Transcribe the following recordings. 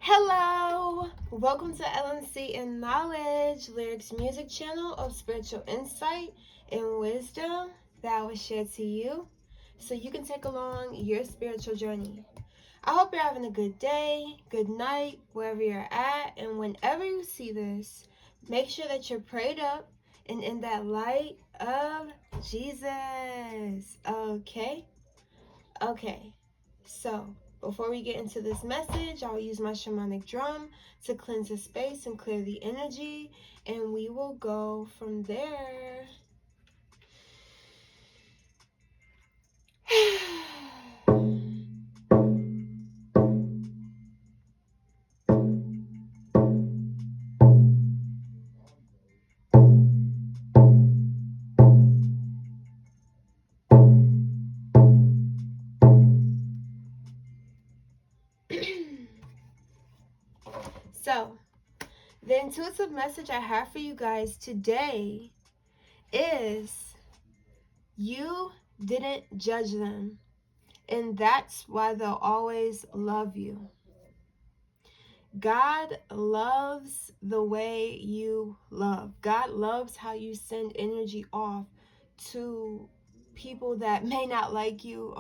Hello! Welcome to LNC and Knowledge, Lyrics Music Channel of spiritual insight and wisdom that I will share to you so you can take along your spiritual journey. I hope you're having a good day, good night, wherever you're at, and whenever you see this, make sure that you're prayed up and in that light of Jesus. Okay? Okay, so before we get into this message, I'll use my shamanic drum to cleanse the space and clear the energy, and we will go from there. So, the intuitive message I have for you guys today is you didn't judge them, and that's why they'll always love you. God loves the way you love. God loves how you send energy off to people that may not like you,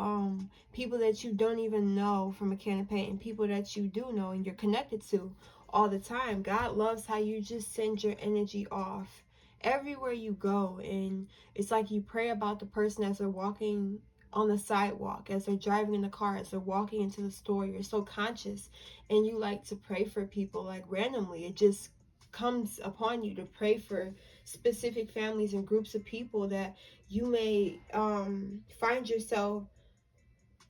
people that you don't even know from a can of paint, and people that you do know and you're connected to all the time. God loves how you just send your energy off everywhere you go, and it's like you pray about the person as they're walking on the sidewalk, as they're driving in the car, as they're walking into the store. You're so conscious, and you like to pray for people like randomly. It just comes upon you to pray for specific families and groups of people that you may find yourself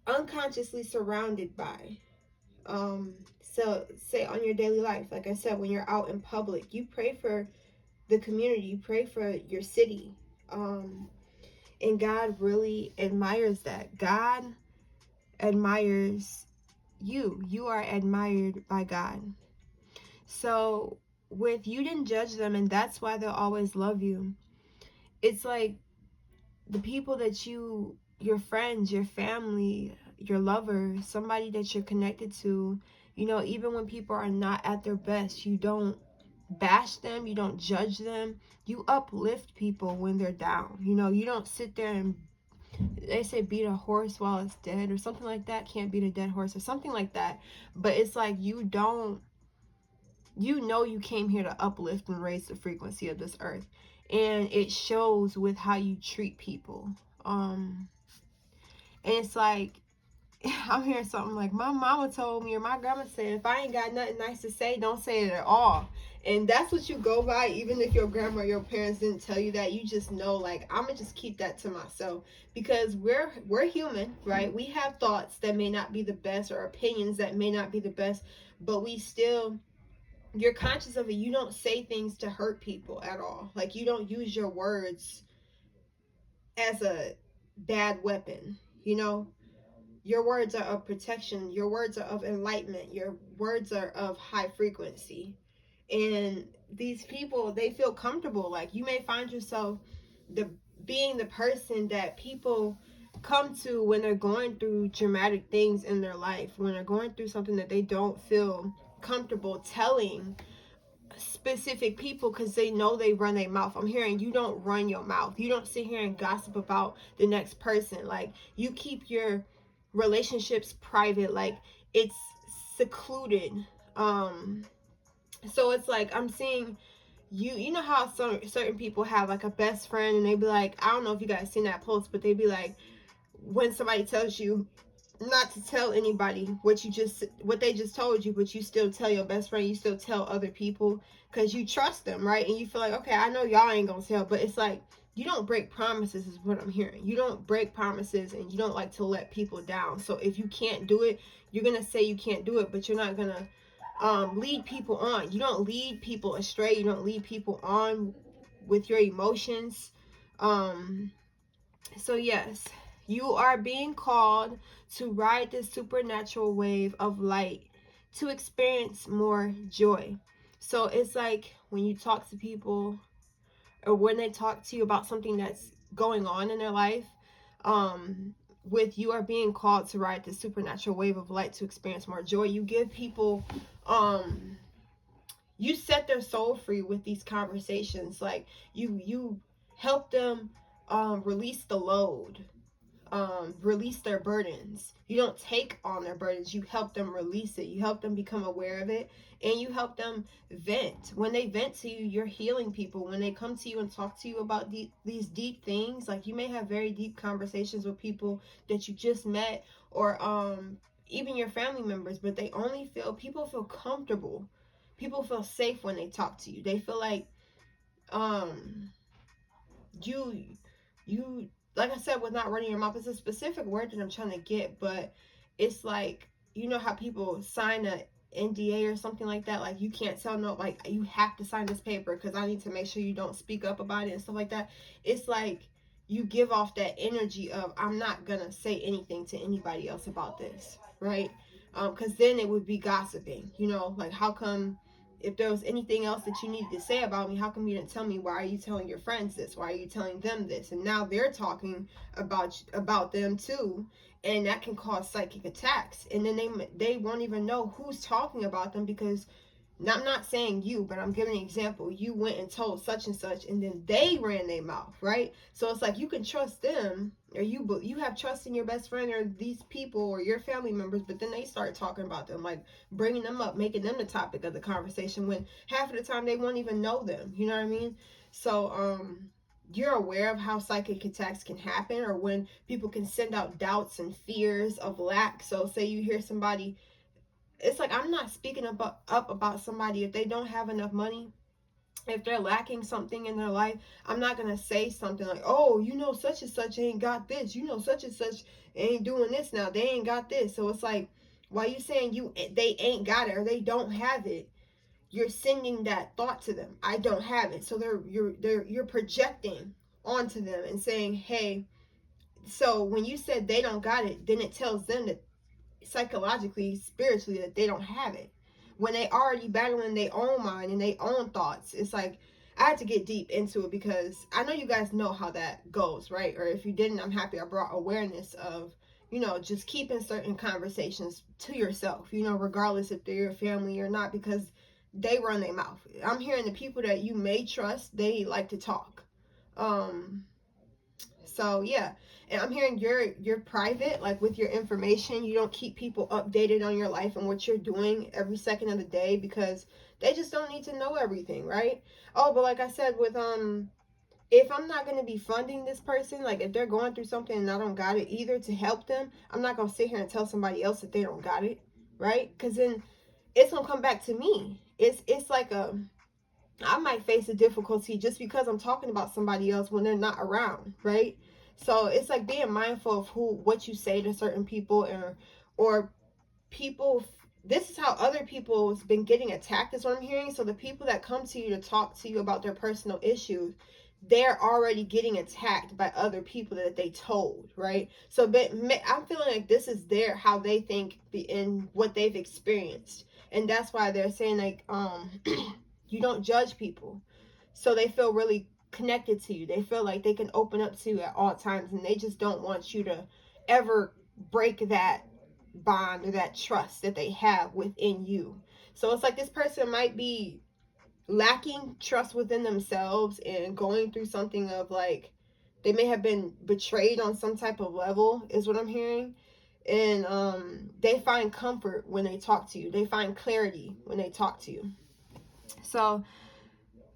unconsciously surrounded by. So say on your daily life, like I said, when you're out in public, you pray for the community, you pray for your city. And God really admires that. God admires you. You are admired by God. So with you didn't judge them, and that's why they'll always love you. It's like the people that your friends, your family, your lover, somebody that you're connected to, even when people are not at their best, you don't bash them, you don't judge them. You uplift people when they're down. You don't sit there and, they say, beat a horse while it's dead or something like that. Can't beat a dead horse or something like that. But it's like you came here to uplift and raise the frequency of this earth, and it shows with how you treat people. And it's like, I'm hearing something like, my mama told me, or my grandma said, if I ain't got nothing nice to say, don't say it at all. And that's what you go by. Even if your grandma or your parents didn't tell you that, you just know, like, I'm gonna just keep that to myself, because we're human, right? We have thoughts that may not be the best, or opinions that may not be the best, but you're conscious of it. You don't say things to hurt people at all. Like, you don't use your words as a bad weapon. Your words are of protection. Your words are of enlightenment. Your words are of high frequency. And these people, they feel comfortable. Like, you may find yourself being the person that people come to when they're going through dramatic things in their life, when they're going through something that they don't feel comfortable telling specific people, because they know they run their mouth. I'm hearing you don't run your mouth. You don't sit here and gossip about the next person. Like, you keep your relationships private. Like, it's secluded. So it's like, I'm seeing you know how certain people have like a best friend, and they be like, I don't know if you guys seen that post, but they be like, when somebody tells you not to tell anybody what they just told you, but you still tell your best friend, you still tell other people because you trust them, right? And you feel like, okay, I know y'all ain't gonna tell, but it's like, you don't break promises is what I'm hearing. You don't break promises, and you don't like to let people down. So if you can't do it, you're gonna say you can't do it, but you're not gonna lead people on. You don't lead people astray. You don't lead people on with your emotions. So yes, you are being called to ride this supernatural wave of light to experience more joy. So it's like when you talk to people, or when they talk to you about something that's going on in their life, with you are being called to ride this supernatural wave of light to experience more joy. You give people you set their soul free with these conversations. Like you help them release the load, release their burdens. You don't take on their burdens, you help them release it, you help them become aware of it, and you help them vent. When they vent to you, you're healing people. When they come to you and talk to you about these deep things, like you may have very deep conversations with people that you just met, or even your family members, but they only feel, people feel comfortable, people feel safe when they talk to you. They feel like um you you like I said, with not running your mouth, it's a specific word that I'm trying to get, but it's like, you know how people sign a NDA or something like that, like you can't tell, no, like you have to sign this paper because I need to make sure you don't speak up about it and stuff like that. It's like you give off that energy of, I'm not gonna say anything to anybody else about this, right? Because then it would be gossiping, you know, like how come, if there was anything else that you needed to say about me, how come you didn't tell me? Why are you telling your friends this? Why are you telling them this? And now they're talking about them too, and that can cause psychic attacks. And then they won't even know who's talking about them, because I'm not saying you, but I'm giving an example. You went and told such and such, and then they ran their mouth, right? So it's like you can trust them, or you have trust in your best friend or these people or your family members, but then they start talking about them, like bringing them up, making them the topic of the conversation, when half of the time they won't even know them. You know what I mean? So you're aware of how psychic attacks can happen, or when people can send out doubts and fears of lack. So say you hear somebody, it's like, I'm not speaking up about somebody if they don't have enough money, if they're lacking something in their life. I'm not gonna say something like, oh, you know, such and such ain't got this, you know, such and such ain't doing this now, they ain't got this. So it's like, why you saying they ain't got it or they don't have it, you're sending that thought to them, I don't have it. So you're projecting onto them and saying, hey, so when you said they don't got it, then it tells them that psychologically, spiritually, that they don't have it, when they already battling their own mind and their own thoughts. It's like, I had to get deep into it because I know you guys know how that goes, right? Or if you didn't, I'm happy I brought awareness of, you know, just keeping certain conversations to yourself, you know, regardless if they're your family or not, because they run their mouth. I'm hearing the people that you may trust, they like to talk. So yeah, and I'm hearing you're private, like with your information. You don't keep people updated on your life and what you're doing every second of the day, because they just don't need to know everything, right? Oh, but like I said, with if I'm not going to be funding this person, like if they're going through something and I don't got it either to help them, I'm not going to sit here and tell somebody else that they don't got it, right? Because then it's going to come back to me. It's like I might face a difficulty just because I'm talking about somebody else when they're not around, right? So it's like being mindful of what you say to certain people, or people. This is how other people have been getting attacked, is what I'm hearing. So the people that come to you to talk to you about their personal issues, they're already getting attacked by other people that they told, right? So but I'm feeling like this is how they think in what they've experienced, and that's why they're saying like you don't judge people, so they feel really connected to you. They feel like they can open up to you at all times, and they just don't want you to ever break that bond or that trust that they have within you. So it's like this person might be lacking trust within themselves and going through something of like, they may have been betrayed on some type of level, is what I'm hearing. And they find comfort when they talk to you, they find clarity when they talk to you. So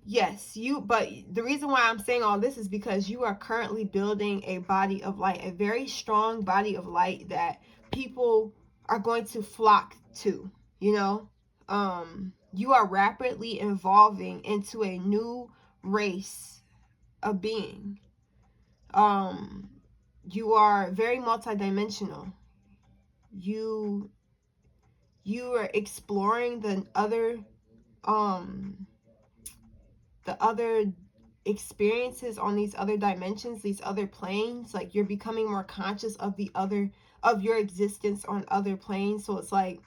yes, but the reason why I'm saying all this is because you are currently building a body of light, a very strong body of light that people are going to flock to, you know. You are rapidly evolving into a new race of being. You are very multidimensional. You are exploring the other experiences on these other dimensions, these other planes. Like you're becoming more conscious of your existence on other planes. So it's like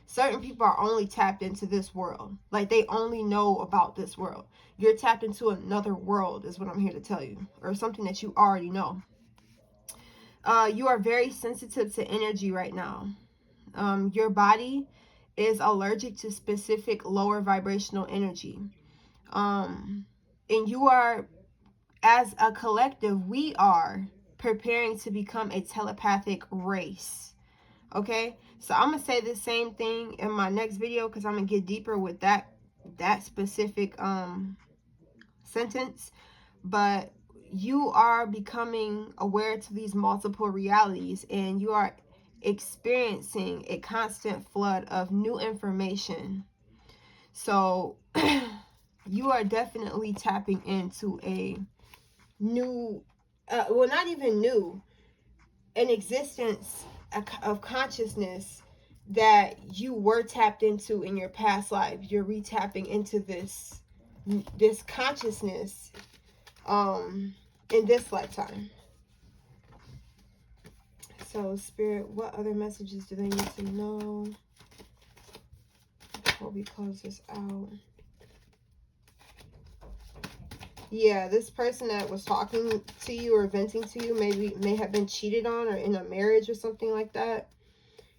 certain people are only tapped into this world, like they only know about this world. You're tapped into another world, is what I'm here to tell you, or something that you already know. You are very sensitive to energy right now. Your body is allergic to specific lower vibrational energy. And you are, as a collective, we are preparing to become a telepathic race. Okay, so I'm gonna say the same thing in my next video, because I'm gonna get deeper with that specific sentence. But you are becoming aware to these multiple realities, and you are experiencing a constant flood of new information. So you are definitely tapping into a new, well, not even new, an existence of consciousness that you were tapped into in your past life. You're retapping into this consciousness in this lifetime. So Spirit, what other messages do they need to know before we close this out? Yeah, this person that was talking to you or venting to you may have been cheated on, or in a marriage or something like that,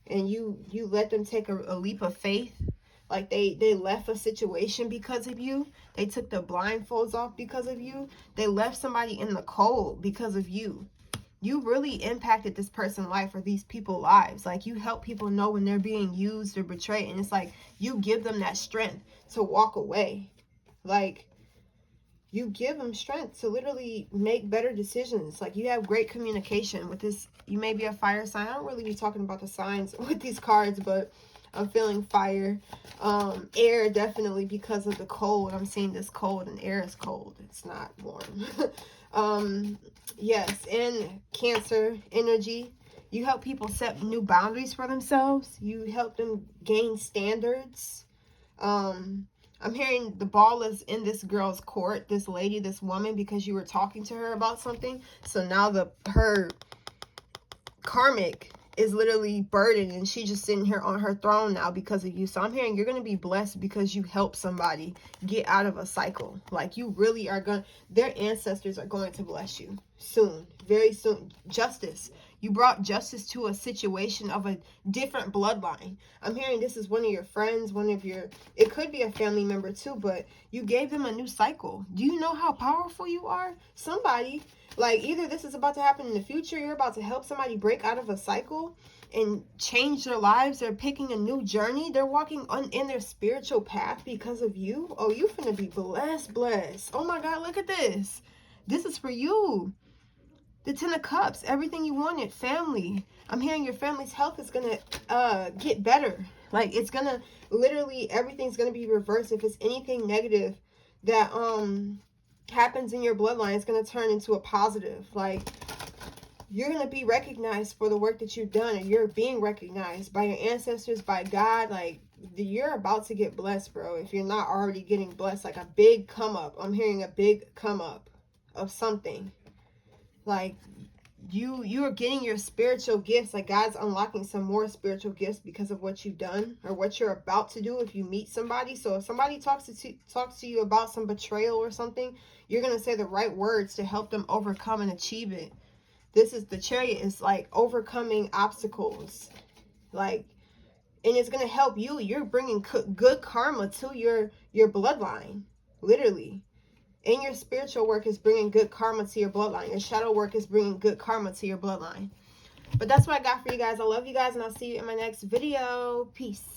and you let them take a leap of faith. Like they left a situation because of you. They took the blindfolds off because of you. They left somebody in the cold because of you. You really impacted this person's life, or these people's lives. Like, you help people know when they're being used or betrayed, and it's like you give them that strength to walk away. Like, you give them strength to literally make better decisions. Like, you have great communication with this. You may be a fire sign. I don't really be talking about the signs with these cards, but I'm feeling fire. Air, definitely, because of the cold. I'm seeing this cold, and air is cold. It's not warm. Yes, and Cancer energy. You help people set new boundaries for themselves. You help them gain standards. I'm hearing the ball is in this girl's court, this lady, this woman, because you were talking to her about something. So now her karmic is literally burdened, and she's just sitting here on her throne now because of you. So I'm hearing you're going to be blessed because you help somebody get out of a cycle. Like, you really are going, their ancestors are going to bless you soon, very soon. Justice. You brought justice to a situation of a different bloodline. I'm hearing this is one of your friends, it could be a family member too, but you gave them a new cycle. Do you know how powerful you are? Somebody, like, either this is about to happen in the future, you're about to help somebody break out of a cycle and change their lives. They're picking a new journey. They're walking in their spiritual path because of you. Oh, you finna be blessed. Oh my God, look at this. This is for you. The Ten of Cups, everything you wanted, family. I'm hearing your family's health is going to get better. Like, it's going to, literally, everything's going to be reversed. If it's anything negative that happens in your bloodline, it's going to turn into a positive. Like, you're going to be recognized for the work that you've done, and you're being recognized by your ancestors, by God. Like, you're about to get blessed, bro. If you're not already getting blessed, like a big come up. I'm hearing a big come up of something. Like, you are getting your spiritual gifts. Like, God's unlocking some more spiritual gifts because of what you've done or what you're about to do if you meet somebody. So if somebody talks to you about some betrayal or something, you're going to say the right words to help them overcome and achieve it. This is the Chariot, is like overcoming obstacles. Like, and it's going to help you. You're bringing good karma to your bloodline, literally. And your spiritual work is bringing good karma to your bloodline. Your shadow work is bringing good karma to your bloodline. But that's what I got for you guys. I love you guys, and I'll see you in my next video. Peace.